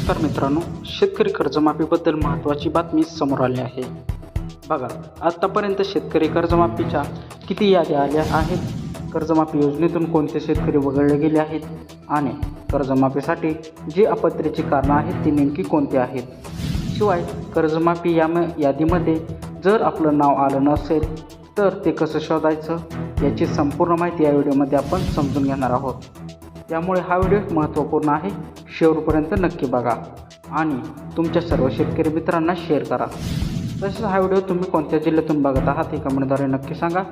नमस्कार मित्रांनो, शेतकरी कर्जमाफीबद्दल महत्त्वाची बातमी समोर आली आहे. बघा, आत्तापर्यंत शेतकरी कर्जमाफीच्या किती याद्या आल्या आहेत, कर्जमाफी योजनेतून कोणते शेतकरी वगळले गेले आहेत आणि कर्जमाफीसाठी जी अपात्रतेची कारणं आहेत ती नेमकी कोणती आहेत. शिवाय कर्जमाफी यादीमध्ये जर आपलं नाव आलं नसेल तर ते कसं शोधायचं याची संपूर्ण माहिती या व्हिडिओमध्ये आपण समजून घेणार आहोत. त्यामुळे हा व्हिडिओ महत्त्वपूर्ण आहे, शेवटपर्यंत नक्की बघा आणि तुमच्या सर्व शेतकरी मित्रांना शेअर करा. तसेच हा व्हिडिओ तुम्ही कोणत्या जिल्ह्यातून बघत आहात हे कमेंटद्वारे नक्की सांगा,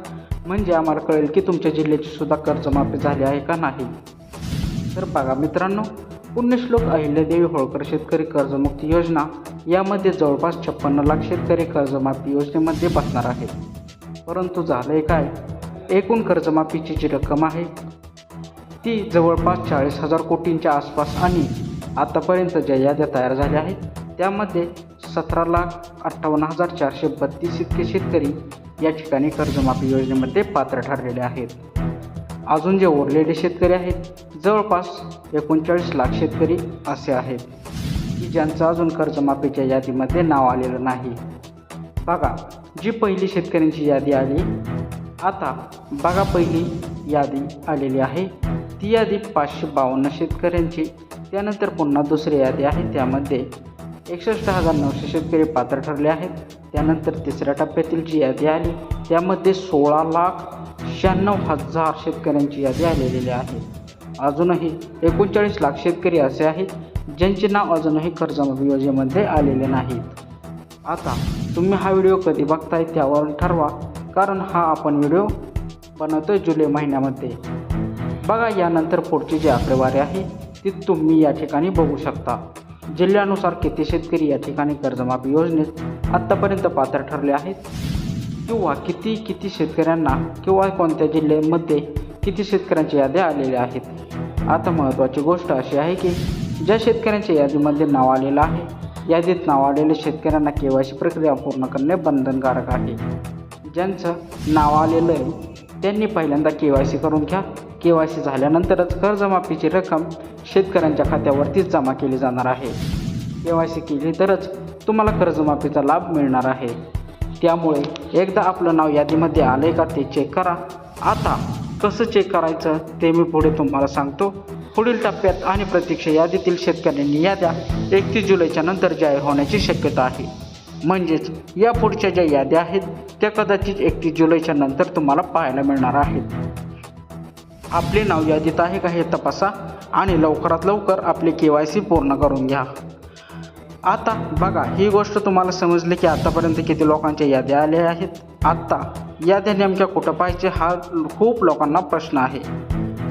म्हणजे आम्हाला कळेल की तुमच्या जिल्ह्याची सुद्धा कर्जमाफी झाली आहे का नाही. तर बघा मित्रांनो, पुण्यश्लोक अहिल्यादेवी होळकर शेतकरी कर्जमुक्ती योजना यामध्ये जवळपास 56 लाख शेतकरी कर्जमाफी योजनेमध्ये बसणार आहेत. परंतु झालंय काय, एकूण कर्जमाफीची जी रक्कम आहे ती जवळपास 40,000 कोटींच्या आसपास आणि आतापर्यंत ज्या याद्या तयार झाल्या आहेत त्यामध्ये 17,58,432 इतके शेतकरी या ठिकाणी कर्जमाफी योजनेमध्ये पात्र ठरलेले आहेत. अजून जे उरलेले शेतकरी आहेत जवळपास 39 लाख शेतकरी असे आहेत की ज्यांचं अजून कर्जमाफीच्या यादीमध्ये नाव आलेलं नाही. बघा, जी पहिली शेतकऱ्यांची यादी आली, आता बघा पहिली यादी आलेली आहे ती यादी 552 शेतकऱ्यांची. त्यानंतर पुन्हा दुसरी यादी आहे त्यामध्ये 61,900 शेतकरी पात्र ठरले आहेत. त्यानंतर तिसऱ्या टप्प्यातील जी यादी आली त्यामध्ये 16,96,000 शेतकऱ्यांची यादी आलेली आहे. अजूनही 39 लाख शेतकरी असे आहेत ज्यांचे नाव अजूनही कर्जमाफी योजनेमध्ये आलेले नाहीत. आता तुम्ही हा व्हिडिओ कधी बघताय त्यावरून ठरवा, कारण हा आपण व्हिडिओ बनवतोय जुलै महिन्यामध्ये. बघा, यानंतर पुढची जी आकडेवारी आहे ती तुम्ही या ठिकाणी बघू शकता. जिल्ह्यानुसार किती शेतकरी या ठिकाणी कर्जमाफी योजनेत आत्तापर्यंत पात्र ठरले आहेत किंवा किती शेतकऱ्यांना किंवा कोणत्या जिल्ह्यामध्ये किती शेतकऱ्यांच्या याद्या आलेल्या आहेत. आता महत्त्वाची गोष्ट अशी आहे की ज्या शेतकऱ्यांच्या यादीमध्ये नाव आलेलं आहे, यादीत नाव आलेल्या शेतकऱ्यांना KYC प्रक्रिया पूर्ण करणे बंधनकारक आहे. ज्यांचं नाव आलेलं आहे त्यांनी पहिल्यांदा KYC करून घ्या. KYC झाल्यानंतरच कर्जमाफीची रक्कम शेतकऱ्यांच्या खात्यावरतीच जमा केली जाणार आहे. KYC केली तरच तुम्हाला कर्जमाफीचा लाभ मिळणार आहे. त्यामुळे एकदा आपलं नाव यादीमध्ये आले का ते चेक करा. आता कसं चेक करायचं ते मी पुढे तुम्हाला सांगतो. पुढील टप्प्यात आणि प्रतीक्षा यादीतील शेतकऱ्यांनी याद्या 31 जुलैच्या नंतर जाहीर होण्याची शक्यता आहे. म्हणजेच या पुढच्या ज्या याद्या आहेत त्या कदाचित 31 जुलैच्या नंतर तुम्हाला पाहायला मिळणार आहेत. आपले नाव यादीत आहे का हे तपासा आणि लवकरात लवकर आपले KYC पूर्ण करून घ्या. आता बघा, ही गोष्ट तुम्हाला समजली की आतापर्यंत किती लोकांच्या याद्या आल्या आहेत. आत्ता याद्या नेमक्या कुठं पाहिजे हा खूप लोकांना प्रश्न आहे.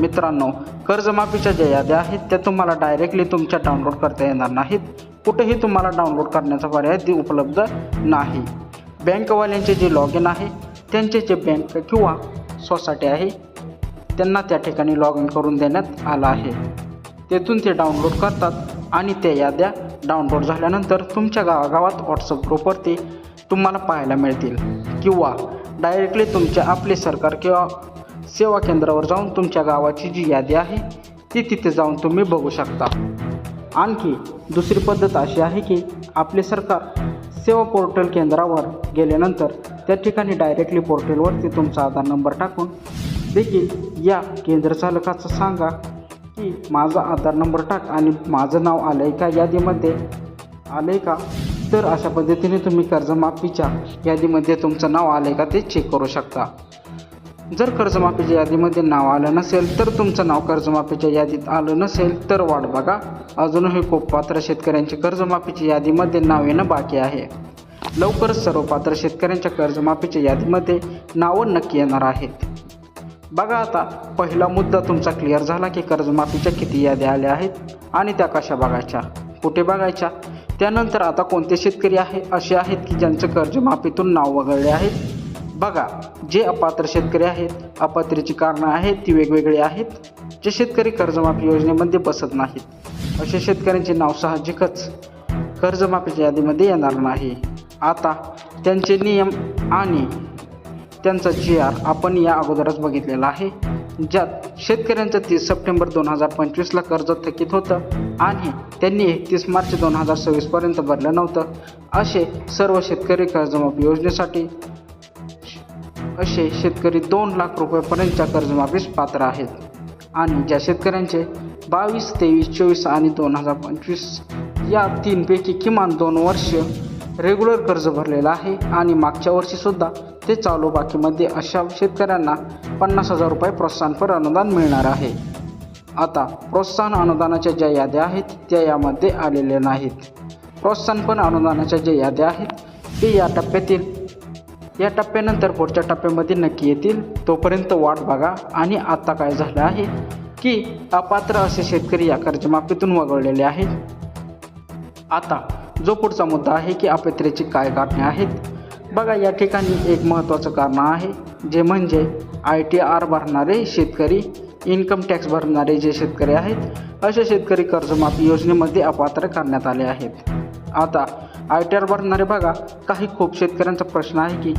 मित्रांनो, कर्जमाफीच्या ज्या याद्या आहेत त्या तुम्हाला डायरेक्टली तुमच्या डाउनलोड करता येणार नाहीत. कुठेही तुम्हाला डाउनलोड करण्याचा पर्याय ती उपलब्ध नाही. बँकवाल्यांचे जे लॉग इन आहे त्यांचे जे बँक किंवा सोसायटी आहे त्यांना त्या ठिकाणी लॉग इन करून देण्यात आलं आहे. तेथून ते डाउनलोड करतात आणि त्या याद्या डाउनलोड झाल्यानंतर तुमच्या गावागावात व्हॉट्सअप ग्रुपवरती तुम्हाला पाहायला मिळतील किंवा डायरेक्टली तुमच्या आपले सरकार किंवा सेवा केंद्रावर जाऊन तुमच्या गावाची जी यादी आहे ती तिथे जाऊन तुम्ही बघू शकता. आणखी दुसरी पद्धत अशी आहे की आपले सरकार सेवा पोर्टल केंद्रावर गेल्यानंतर त्या ठिकाणी डायरेक्टली पोर्टलवरती तुमचा आधार नंबर टाकून देखील या केंद्र चालकाचं सांगा की माझा आधार नंबर टाक आणि माझं नाव आलं आहे का यादीमध्ये आलं आहे का. तर अशा पद्धतीने तुम्ही कर्जमाफीच्या यादीमध्ये तुमचं नाव आलं आहे का ते चेक करू शकता. जर कर्जमाफीच्या यादीमध्ये नाव आलं नसेल तर तुमचं नाव कर्जमाफीच्या यादीत आलं नसेल तर वाट बघा. अजूनही खूप पात्र शेतकऱ्यांचे कर्जमाफीच्या यादीमध्ये नाव येणं बाकी आहे. लवकरच सर्व पात्र शेतकऱ्यांच्या कर्जमाफीच्या यादीमध्ये नावं नक्की येणार आहेत. बघा, आता पहिला मुद्दा तुमचा क्लिअर झाला की कर्जमाफीच्या किती याद्या आल्या आहेत आणि त्या कशा बघायच्या, कुठे बघायच्या. त्यानंतर आता कोणते शेतकरी असे आहेत की ज्यांचं कर्जमाफीतून नाव वगळले आहेत. बघा, जे अपात्र शेतकरी आहेत, अपात्रीची कारणं आहेत ती वेगवेगळी आहेत. जे शेतकरी कर्जमाफी योजनेमध्ये बसत नाहीत अशा शेतकऱ्यांचे नाव साहजिकच कर्जमाफीच्या यादीमध्ये येणार नाही. आता त्यांचे नियम आणि त्यांचा GR आपण या अगोदरच बघितलेला आहे. ज्यात शेतकऱ्यांचं 30 सप्टेंबर 2025ला कर्ज थकीत होतं आणि त्यांनी 31 मार्च 2026पर्यंत भरलं नव्हतं. असे सर्व शेतकरी कर्जमाफी योजनेसाठी असे शेतकरी 2 लाख रुपयापर्यंतच्या कर्जमाफीस पात्र आहेत. आणि ज्या शेतकऱ्यांचे 22, 23, 24 आणि 2025 या तीनपैकी किमान 2 वर्ष रेग्युलर कर्ज भरलेलं आहे आणि मागच्या वर्षीसुद्धा ते चालू बाकीमध्ये, अशा शेतकऱ्यांना 50,000 रुपये प्रोत्साहनपर अनुदान मिळणार आहे. आता प्रोत्साहन अनुदानाच्या ज्या याद्या आहेत त्या यामध्ये आलेल्या नाहीत. प्रोत्साहनपर अनुदानाच्या ज्या याद्या आहेत ते या टप्प्यानंतर पुढच्या टप्प्यामध्ये नक्की येतील. तोपर्यंत वाट बघा. आणि आता काय झालं आहे की अपात्र असे शेतकरी या कर्जमाफीतून वगळलेले आहेत. आता जो पुढचा मुद्दा आहे की अपात्रतेची काय कारणे आहेत. बघा, या ठिकाणी एक महत्त्वाचं कारण आहे, जे म्हणजे ITR भरणारे शेतकरी, इन्कम टॅक्स भरणारे जे शेतकरी आहेत, असे शेतकरी कर्जमाफी योजनेमध्ये अपात्र करण्यात आले आहेत. आता ITR भरणारे बघा, खूप शेतकऱ्यांचा प्रश्न आहे की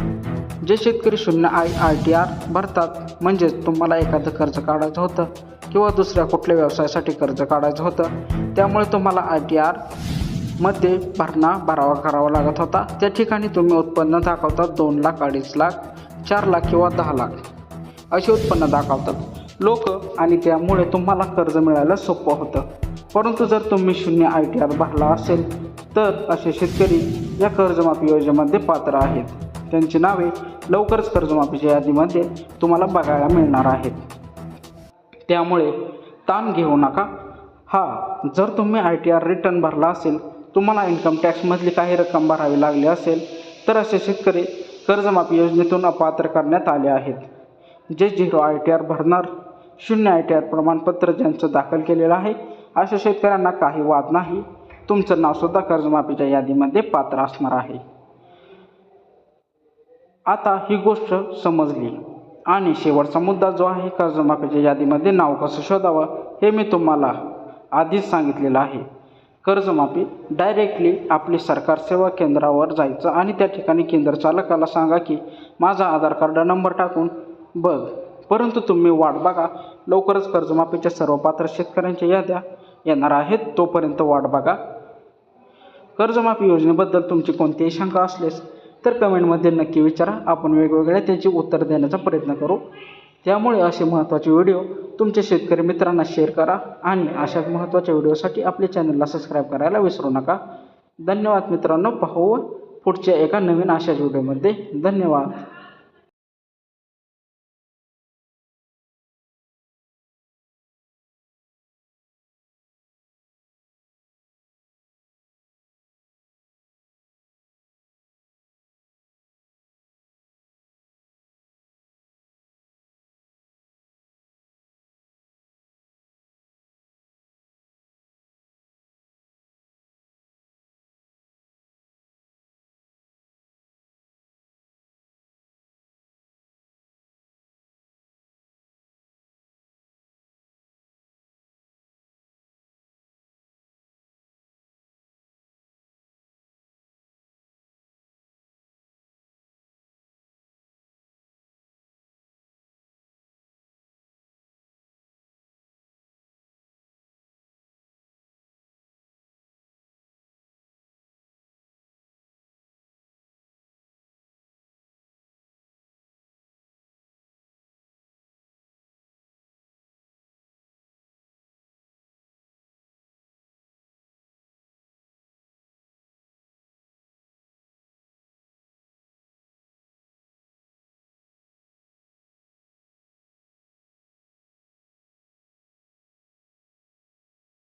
जे शेतकरी 0 ITR भरतात, म्हणजेच तुम्हाला एखादं कर्ज काढायचं होतं किंवा दुसऱ्या कुठल्या व्यवसायासाठी कर्ज काढायचं होतं, त्यामुळे तुम्हाला ITR मध्ये भरावा करावा लागत होता. त्या ठिकाणी तुम्ही उत्पन्न दाखवतात 2 लाख, 2.5 लाख, 4 लाख किंवा 10 लाख असे उत्पन्न दाखवतात लोक, आणि त्यामुळे तुम्हाला कर्ज मिळायला सोपं होतं. परंतु जर तुम्ही 0 ITR भरला असेल तर असे शेतकरी या कर्जमाफी योजनेमध्ये पात्र आहेत. त्यांची नावे लवकरच कर्जमाफीच्या यादीमध्ये तुम्हाला बघायला मिळणार आहेत. त्यामुळे ताण घेऊ नका. जर तुम्ही ITR रिटर्न भरला असेल, तुम्हाला इन्कम टॅक्समधली काही रक्कम भरावी लागली असेल, तर असे शेतकरी कर्जमाफी योजनेतून अपात्र करण्यात आले आहेत. जे 0 ITR भरणार, 0 ITR प्रमाणपत्र ज्यांचं दाखल केलेलं आहे, अशा शेतकऱ्यांना काही वाद नाही. तुमचं नावसुद्धा कर्जमाफीच्या यादीमध्ये पात्र असणार आहे. आता ही गोष्ट समजली. आणि शेवटचा मुद्दा जो आहे, कर्जमाफीच्या यादीमध्ये नाव कसं शोधावं, हे मी तुम्हाला आधीच सांगितलेलं आहे. कर्जमाफी डायरेक्टली आपली सरकार सेवा केंद्रावर जायचं आणि त्या ठिकाणी केंद्र चालकाला सांगा की माझा आधार कार्ड नंबर टाकून बघ. परंतु तुम्ही वाट बघा, लवकरच कर्जमाफीच्या सर्व पात्र शेतकऱ्यांच्या याद्या येणार आहेत. तोपर्यंत वाट बघा. कर्जमाफी योजनेबद्दल तुमची कोणतीही शंका असल्यास तर कमेंटमध्ये नक्की विचारा. आपण वेगवेगळ्या त्याची उत्तर देण्याचा प्रयत्न करू. त्यामुळे असे महत्त्वाचे व्हिडिओ तुमच्या शेतकरी मित्रांना शेअर करा आणि अशा महत्त्वाच्या व्हिडिओसाठी आपल्या चॅनलला सबस्क्राईब करायला विसरू नका. धन्यवाद मित्रांनो. पाहू पुढच्या एका नवीन अशाच व्हिडिओमध्ये. धन्यवाद.